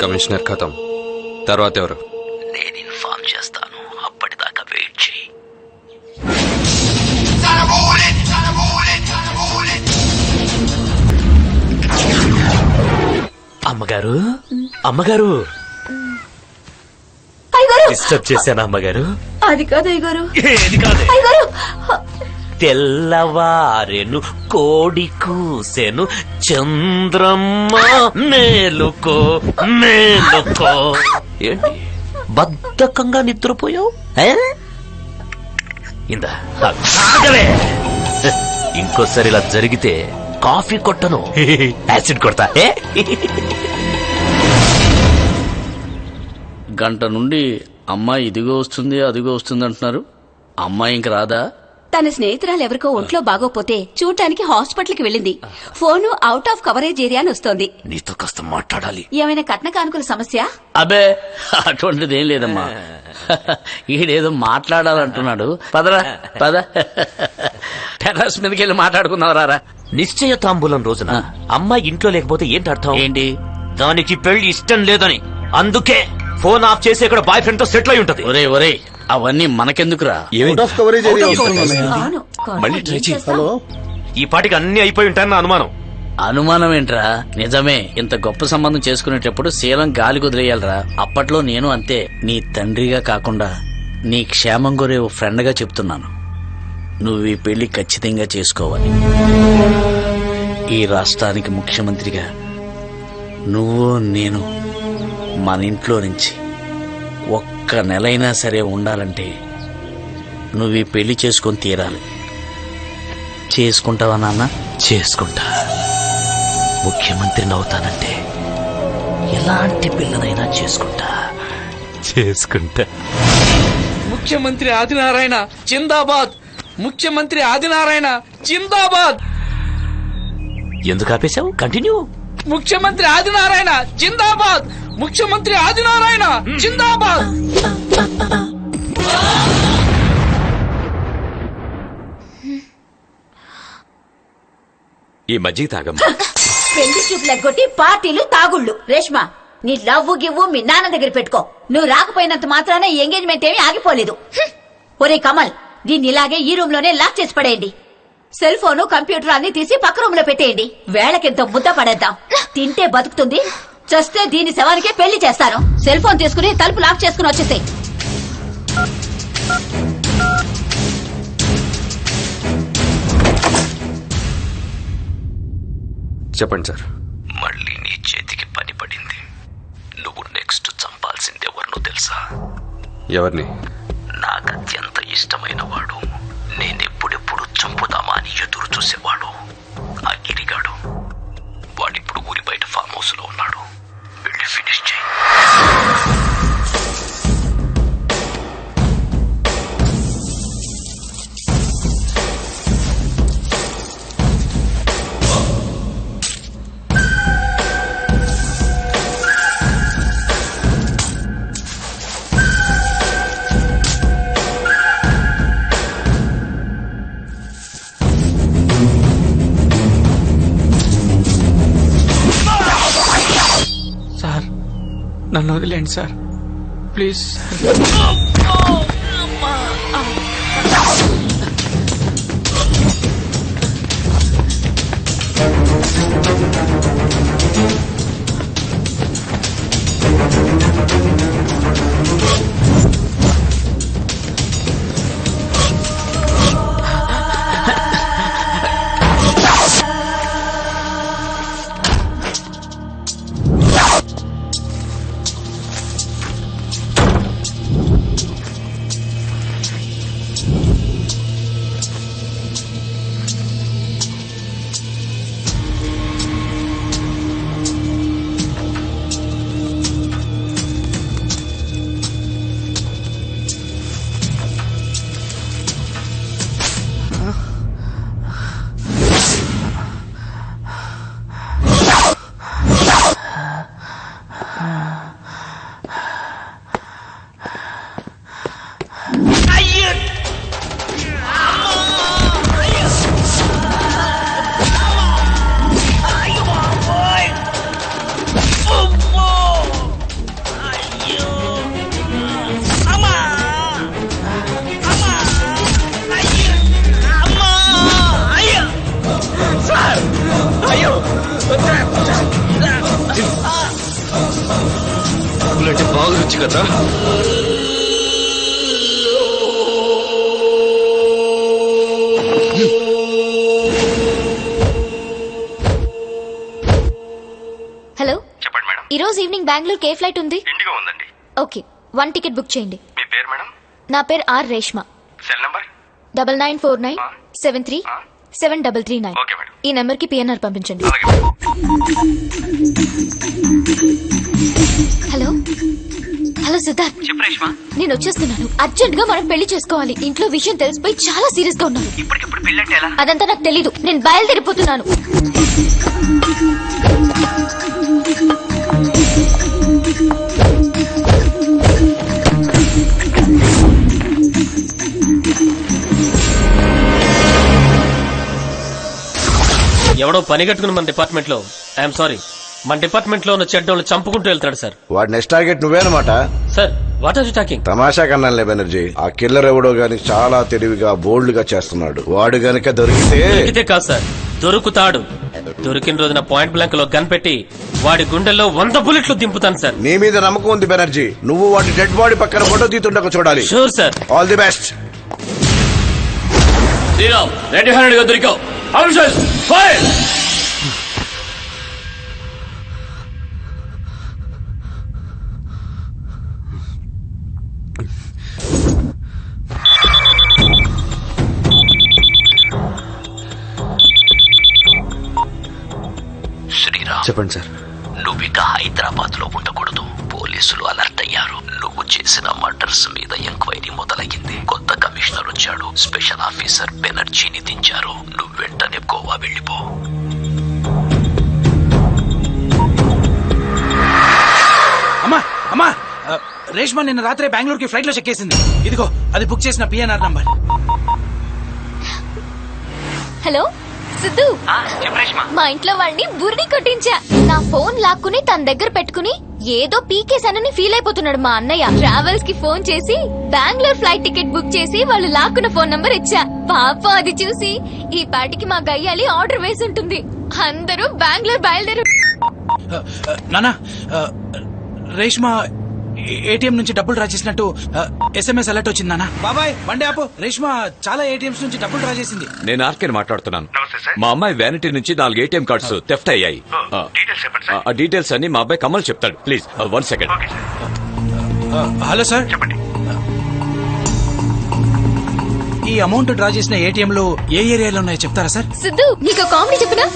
Commissioner ఖతం. తర్వాత ఎవరు? నేను ఇన్ఫార్మ్ చేస్తాను, అప్పటిదాకా వెయిట్ చేయి. అమ్మగారు, అమ్మగారు, డిస్టర్బ్ చేశాను అమ్మగారు? అది కాదు అయ్యగారు. ఏది కాదు అయ్యగారు. తెల్లవారెను కోడి కూసెను చంద్రమ్మ మేలుకో మేలుకో. ఏంటి బద్ధకంగా నిద్రపోయావు? ఇందా ఇంకోసారి ఇలా జరిగితే కాఫీ కొట్టను, యాసిడ్ కొడతా. గంట నుండి అమ్మాయి ఇదిగో వస్తుంది అదిగో వస్తుంది అంటున్నారు. అమ్మాయి ఇంక రాదా? తన స్నేహితురాలు ఎవరికో ఒంట్లో బాగోపోతే చూడటానికి హాస్పిటల్ కి వెళ్ళింది. Phone out of coverage area అని వస్తోంది. నీతో కాస్త మాట్లాడాలి. ఏమైనా కట్న కానుకల సమస్య? అబే అటువంటిది ఏం లేదమ్మా. ఈడేదో మాట్లాడాలంటున్నాడు. పదరా పద, టెర్రస్ మీదకి వెళ్ళి మాట్లాడుకుందాం. రారా. నిశ్చయ తాంబూలం రోజున అమ్మాయి ఇంట్లో లేకపోతే ఏంటి అర్థం? ఏంటి? దానికి పెళ్లి ఇష్టం లేదని. అందుకే ఫోన్ ఆఫ్ చేసి ఇక్కడ బాయ్ ఫ్రెండ్ తో సెటిల్ అయి ఉంటది. ఒరే ఒరే, అవన్నీ మనకెందుకురా? మళ్ళీ ట్రై చేయి. హలో, ఈ పాటికి అన్ని అయిపోయి ఉంటాయని నా అనుమానం. అనుమానం ఏంట్రా? నిజమే. ఇంత గొప్ప సంబంధం చేసుకునేటప్పుడు శీలం గాలి కుదిరేయాలరా. అప్పట్లో నేను అంతే. నీ తండ్రిగా కాకుండా నీ క్షేమం కోరే ఓ ఫ్రెండ్ గా చెప్తున్నాను. నువ్వు ఈ పెళ్లి ఖచ్చితంగా చేసుకోవాలి. ఈ రాష్ట్రానికి ముఖ్యమంత్రిగా నువ్వు నేను మన ఇంట్లో నుంచి ఒక్క నెలైనా సరే ఉండాలంటే నువ్వు ఈ పెళ్లి చేసుకొని తీరాలి. చేసుకుంటావా నాన్న? చేసుకుంటా. ముఖ్యమంత్రిని అవుతానంటే ఎలాంటి పిల్లనైనా చేసుకుంటా. ముఖ్యమంత్రి ఆదినారాయణ జిందాబాద్! ముఖ్యమంత్రి ఆదినారాయణ జిందాబాద్! ఎందుకు ఆపేశావు? కంటిన్యూ. ముఖ్యమంత్రి ఆదినారాయణ జిందాబాద్! ముఖ్యమంత్రి ఆదినారాయణ జిందాబాద్! ఈ మజ్జిగ తాగమ్మా. పెళ్లి చూపులు ఎగ్గొట్టి పార్టీలు తాగుళ్ళు. రేష్మా, నీ లవ్వు గివ్వు మీ నాన్న దగ్గర పెట్టుకో. నువ్వు రాకపోయినంత మాత్రాన ఈ ఎంగేజ్మెంట్ ఏమీ ఆగిపోలేదు. ఒరే కమల్, దీన్ని ఇలాగే ఈ రూమ్ లోనే లాక్ చేసి పడేయండి. సెల్ ఫోను కంప్యూటర్ అన్ని తీసి పక్క రూమ్ లో పెట్టేయండి. వేళకింత ముద్ద పడేద్దాం. తింటే బతుకుతుంది, చస్తే దీని శవానికే పెళ్లి చేస్తాను. సెల్ ఫోన్ తీసుకుని తలుపు లాక్ చేసుకుని వచ్చేసాయి. చెప్పండి సార్. మళ్ళీ నీ చేతికి పని పడింది. నువ్వు నెక్స్ట్ చంపాల్సింది ఎవరినో తెలుసా? ఎవరిని? నాకు అత్యంత ఇష్టమైన వాడు, నేనెప్పుడెప్పుడు చంపుదామా అని ఎదురు చూసేవాడు, ఆ గిరిగాడు. వాడిప్పుడు ఊరి బయట ఫామ్ హౌస్ లో ఉన్నాడు. వెళ్ళి ఫినిష్ చేయి. నన్ను వదిలేండి సార్, ప్లీజ్. అంటే బాగా రుచి కదా. హలో చెప్పండి మేడం. ఈ రోజు ఈవినింగ్ బెంగళూరుకి ఏ ఫ్లైట్ ఉంది? ఇండిగో ఉందండి. ఓకే 1 టికెట్ బుక్ చేయండి. మీ పేరు మేడం? నా పేరు R Reshma. Cell number? 9949737339. Okay madam. ఈ నెంబర్ కి పిఎన్ఆర్ పంపించండి. హలో హలో సిద్ధార్థ్, చెప్పు రేష్మా. నేను వచ్చేస్తున్నాను. అర్జెంట్ గా మనం పెళ్లి చేసుకోవాలి. ఇంట్లో విషయం తెలిసిపోయి చాలా సీరియస్ గా ఉన్నారు. ఇప్పటికిప్పుడు పెళ్ళంటే ఎలా? అదంతా నాకు తెలీదు. నేను బయలుదేరిపోతున్నాను. ఎవడో పని కట్టుకుని మన డిపార్ట్మెంట్ లో, ఐఎమ్ సారీ, మన డిపార్ట్మెంట్ లో ఉన్న చెడ్డోళ్ళు చంపుకుంటూ వెళ్తాడు సార్. వాడి నెక్స్ట్ టార్గెట్ నువ్వేనమాట. Sir what are you talking? తమాషా కన్నాలే బెనర్జీ. ఆ కిల్లర్ ఎవడో గాని చాలా తెలివిగా బోల్డ్ గా చేస్తున్నాడు. వాడు గనక దొరికితే దొరికితే కాదు సార్, దొరుకుతాడు. దొరికిన రోజున పాయింట్ బ్లాంక్ లో గన్ పెట్టి వాడి గుండెల్లో 100 బుల్లెట్లు దింపుతాను సార్. నీ మీద నమ్మకం ఉంది బెనర్జీ. నువ్వు వాడి డెడ్ బాడీ పక్కన ఫోటో తీతుండక చూడాలి. Sure sir. All the best. Sriram, red handed గా దొరికావు. Officers fire. శ్రీరామ్, చెప్పండి సార్. నువ్విక హైదరాబాద్ లో ఉండకూడదు. పోలీసులు అలర్ట్ అయ్యారు. నువ్వు చేసిన మర్డర్స్ మీద ఎంక్వైరీ మొదలయ్యింది. కొత్త కమిషనర్ వచ్చాడు. స్పెషల్ ఆఫీసర్ బెనర్జీని దించారు. నువ్వు వెంటనే గోవా వెళ్ళిపో. అమ్మా అమ్మా రేష్మా నిన్న రాత్రే బెంగళూరుకి ఫ్లైట్ లో చెక్కేసింది. ఇదిగో అది బుక్ చేసిన పిఎన్ఆర్ నంబర్. హలో సిద్ధు, మా ఇంట్లో వాళ్ళని బుర్రి కొట్టించా. నా ఫోన్ లాక్కుని తన దగ్గర పెట్టుకుని ఏదో పీకేశానని ఫీల్ అయిపోతున్నాడు మా అన్నయ్య. ట్రావెల్స్ కి ఫోన్ చేసి బెంగళూరు ఫ్లైట్ టికెట్ బుక్ చేసి వాళ్ళు లాక్కున్న ఫోన్ నంబర్ ఇచ్చా. పాపం అది చూసి ఈ పాటికి మా గయ్యాలి ఆర్డర్ వేసి ఉంటుంది. అందరూ బెంగళూరు బయలుదేరు. నానా రేష్మా ఏటీఎం నుంచి డబ్బులు డ్రా చేసినట్టు ఎస్ఎంఎస్ అలర్ట్ వచ్చింది నాన్న. బాబాయ్ బండి ఆపు. రేష్మా చాలా ఏటీఎంస్ నుంచి డబ్బులు డ్రా చేసింది. నేను ఆర్కే మాట్లాడుతున్నాను. మా అమ్మాయి వ్యానిటీ నుంచి 4 ఏటీఎం కార్డ్స్ థెఫ్ట్ అయ్యాయి. ఆ డీటెయిల్స్ అన్ని మా అబ్బాయి కమల్ చెప్తాడు. Please 1 second. హలో సార్, చెప్పండి. ఈ అమౌంట్ డ్రా చేసిన ఏటీఎంలు ఏ ఏరియాలో ఉన్నాయో చెప్తారా సార్? సిద్ధు, నీకు కామెడీ చెప్పినా